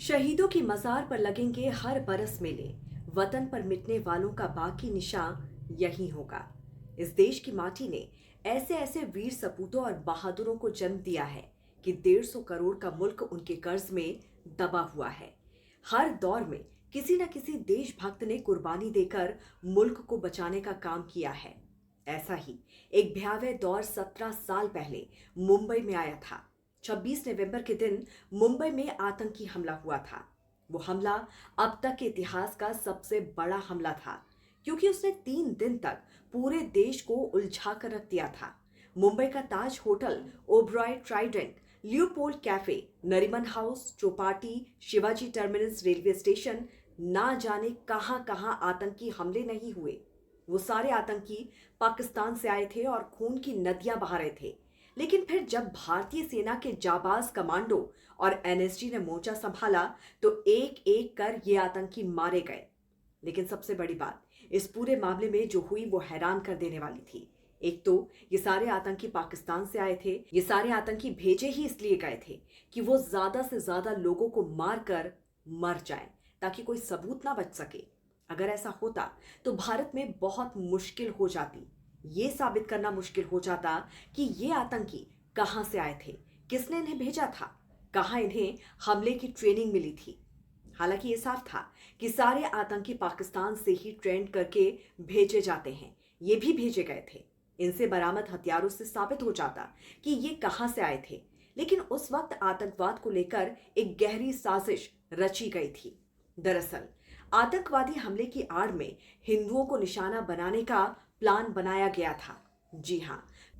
शहीदों की मजार पर लगेंगे हर बरस मेले। वतन पर मिटने वालों का बाकी निशान यही होगा। इस देश की माटी ने ऐसे ऐसे वीर सपूतों और बहादुरों को जन्म दिया है कि 150 करोड़ का मुल्क उनके कर्ज में दबा हुआ है। हर दौर में किसी न किसी देशभक्त ने कुर्बानी देकर मुल्क को बचाने का काम किया है। ऐसा ही एक भयावह दौर 17 साल पहले मुंबई में आया था। 26 नवंबर के दिन मुंबई में आतंकी हमला हुआ था। वो हमला अब तक के इतिहास का सबसे बड़ा हमला था, क्योंकि उसने 3 दिन तक पूरे देश को उलझा कर रख दिया था। मुंबई का Taj Hotel, Oberoi Trident, Leopold Cafe, Nariman House, Chowpatty, Shivaji Terminus railway station, ना जाने कहां कहां आतंकी हमले नहीं हुए। वो सारे आतंकी पाकिस्तान से आए थे और खून की नदियां बहा रहे थे। लेकिन फिर जब भारतीय सेना के जाबाज कमांडो और एनएसजी ने मोर्चा संभाला तो एक एक कर ये आतंकी मारे गए। लेकिन सबसे बड़ी बात इस पूरे मामले में जो हुई वो हैरान कर देने वाली थी। एक तो ये सारे आतंकी पाकिस्तान से आए थे। ये सारे आतंकी भेजे ही इसलिए गए थे कि वो ज्यादा से ज्यादा लोगों को मार कर मर जाए, ताकि कोई सबूत ना बच सके। अगर ऐसा होता तो भारत में बहुत मुश्किल हो जाती। ये साबित करना मुश्किल हो जाता कि ये आतंकी कहां से आए थे, किसने इन्हें भेजा था, कहां इन्हें हमले की ट्रेनिंग मिली थी। हालांकि ये साफ था कि सारे आतंकी पाकिस्तान से ही ट्रेन करके भेजे जाते हैं। ये भी भेजे गए थे। इनसे बरामद हथियारों से साबित हो जाता कि ये कहां से आए थे। लेकिन उस वक्त आतंकवाद को लेकर एक गहरी साजिश रची गई थी। दरअसल आतंकवादी हमले की आड़ में हिंदुओं को निशाना बनाने का प्लान बनाया गया था। जी हां,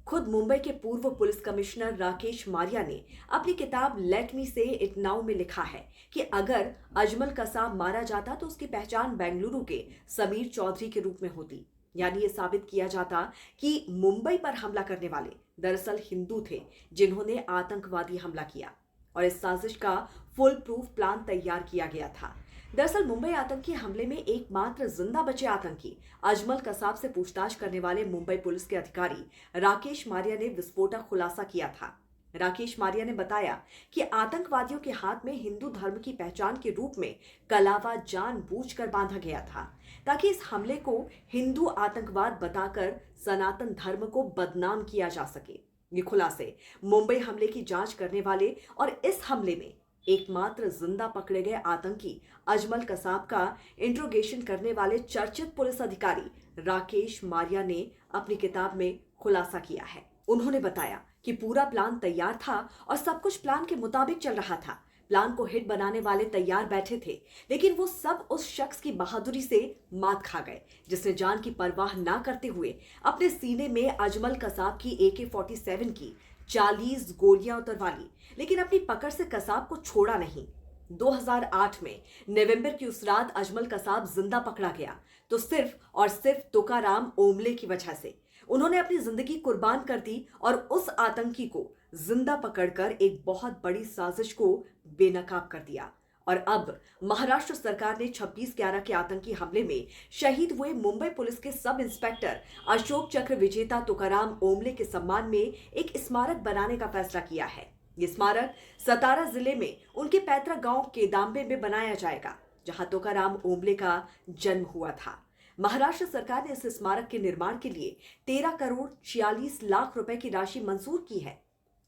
खुद मुंबई के पूर्व पुलिस कमिश्नर राकेश मारिया ने अपनी किताब लेट मी से इट नाउ में लिखा है कि अगर अजमल कसाब मारा जाता तो उसकी पहचान बेंगलुरु के समीर चौधरी के रूप में होती। यानी ये साबित किया जाता कि मुंबई पर हमला करने वाले दरअसल हिंदू थे, जिन्होंने आतंकवादी हमला किया। और इस साजिश का फुल प्रूफ प्लान तैयार किया गया था। दरअसल मुंबई आतंकी हमले में एकमात्र जिंदा बचे आतंकी अजमल कसाब से पूछताछ करने वाले मुंबई पुलिस के अधिकारी राकेश मारिया ने विस्फोटक खुलासा किया था। राकेश मारिया ने बताया कि आतंकवादियों के हाथ में हिंदू धर्म की पहचान के रूप में कलावा जानबूझकर बांधा गया था, ताकि इस हमले को हिंदू आतंकवाद बताकर सनातन धर्म को बदनाम किया जा सके। ये खुलासे मुंबई हमले की जांच करने वाले और इस हमले में एकमात्र जिंदा पकड़े गए आतंकी अजमल कसाब का इंट्रोगेशन करने वाले चर्चित पुलिस अधिकारी राकेश मारिया ने अपनी किताब में खुलासा किया है। उन्होंने बताया कि पूरा प्लान तैयार था और सब कुछ प्लान के मुताबिक चल रहा था। प्लान को हिट बनाने वाले तैयार बैठे थे, लेकिन वो सब उस शख्स की बहादुरी से मात खा गए जिसने जान की परवाह ना करते हुए अपने सीने में अजमल कसाब की AK-47 की 40 गोलियां उतरवा ली, लेकिन अपनी पकड़ से कसाब को छोड़ा नहीं। 2008 में नवंबर की उस रात अजमल कसाब जिंदा पकड़ा गया तो सिर्फ और सिर्फ तुकाराम ओमले की वजह से। उन्होंने अपनी जिंदगी कुर्बान कर दी और उस आतंकी को जिंदा पकड़कर एक बहुत बड़ी साजिश को बेनकाब कर दिया। और अब महाराष्ट्र सरकार ने 26/11 के आतंकी हमले में शहीद हुए मुंबई पुलिस के सब इंस्पेक्टर अशोक चक्र विजेता तुकाराम ओमले के सम्मान में एक स्मारक बनाने का फैसला किया है। ये स्मारक सतारा जिले में उनके पैतृक गांव केदाम्बे में बनाया जाएगा, जहां तुकाराम ओमले का जन्म हुआ था। महाराष्ट्र सरकार ने इस स्मारक के निर्माण के लिए 13 करोड़ 46 लाख रुपए की राशि मंजूर की है।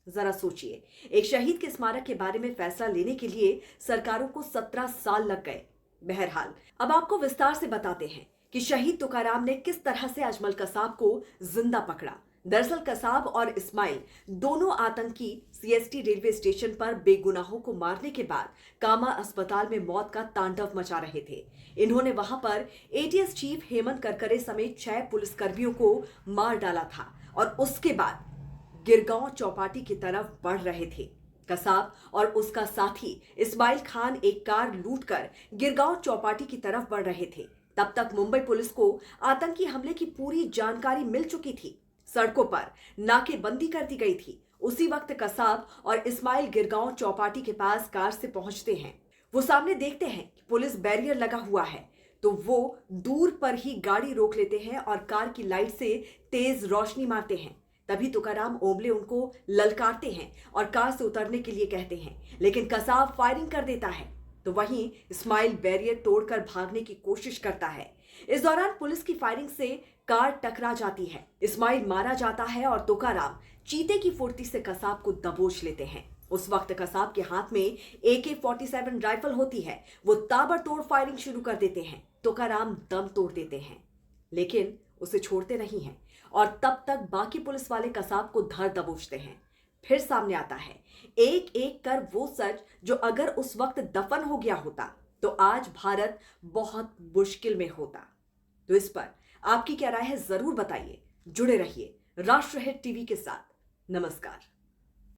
जरा सोचिए, एक शहीद के स्मारक के बारे में फैसला लेने के लिए सरकारों को 17 साल लग गए। बहरहाल अब आपको विस्तार से बताते हैं कि शहीद तुकाराम ने किस तरह से अजमल कसाब को जिंदा पकड़ा। दरअसल कसाब और इस्माइल दोनों आतंकी CST रेलवे स्टेशन पर बेगुनाहों को मारने के बाद कामा अस्पताल में मौत का तांडव मचा रहे थे। इन्होंने वहां पर ATS चीफ हेमंत करकरे समेत 6 पुलिसकर्मियों को मार डाला था और उसके बाद गिरगांव चौपाटी की तरफ बढ़ रहे थे। कसाब और उसका साथी इस्माइल खान एक कार लूटकर गिरगांव चौपाटी की तरफ बढ़ रहे थे। तब तक मुंबई पुलिस को आतंकी हमले की पूरी जानकारी मिल चुकी थी। सड़कों पर नाकेबंदी कर दी गई थी। उसी वक्त कसाब और इस्माइल गिरगांव चौपाटी के पास कार से पहुंचते हैं। वो सामने देखते हैं कि पुलिस बैरियर लगा हुआ है, तो वो दूर पर ही गाड़ी रोक लेते हैं और कार की लाइट से तेज रोशनी मारते हैं। तभी तुकाराम ओमले उनको ललकारते हैं और कार से उतरने के लिए कहते हैं, लेकिन कसाब फायरिंग कर देता है। तो वहीं इस्माइल बैरियर तोड़कर भागने की कोशिश करता है। इस दौरान पुलिस की फायरिंग से कार टकरा जाती है। इस्माइल मारा जाता है और तुकाराम चीते की फुर्ती से कसाब को दबोच लेते हैं। उस वक्त कसाब के हाथ में AK-47 राइफल होती है। वो ताबड़तोड़ फायरिंग शुरू कर देते हैं। तुकाराम दम तोड़ देते हैं, लेकिन उसे छोड़ते नहीं हैं और तब तक बाकी पुलिस वाले कसाब को धर दबोचते हैं। फिर सामने आता है एक एक कर वो सच जो अगर उस वक्त दफन हो गया होता तो आज भारत बहुत मुश्किल में होता। तो इस पर आपकी क्या राय है, जरूर बताइए। जुड़े रहिए राष्ट्रहित टीवी के साथ। नमस्कार।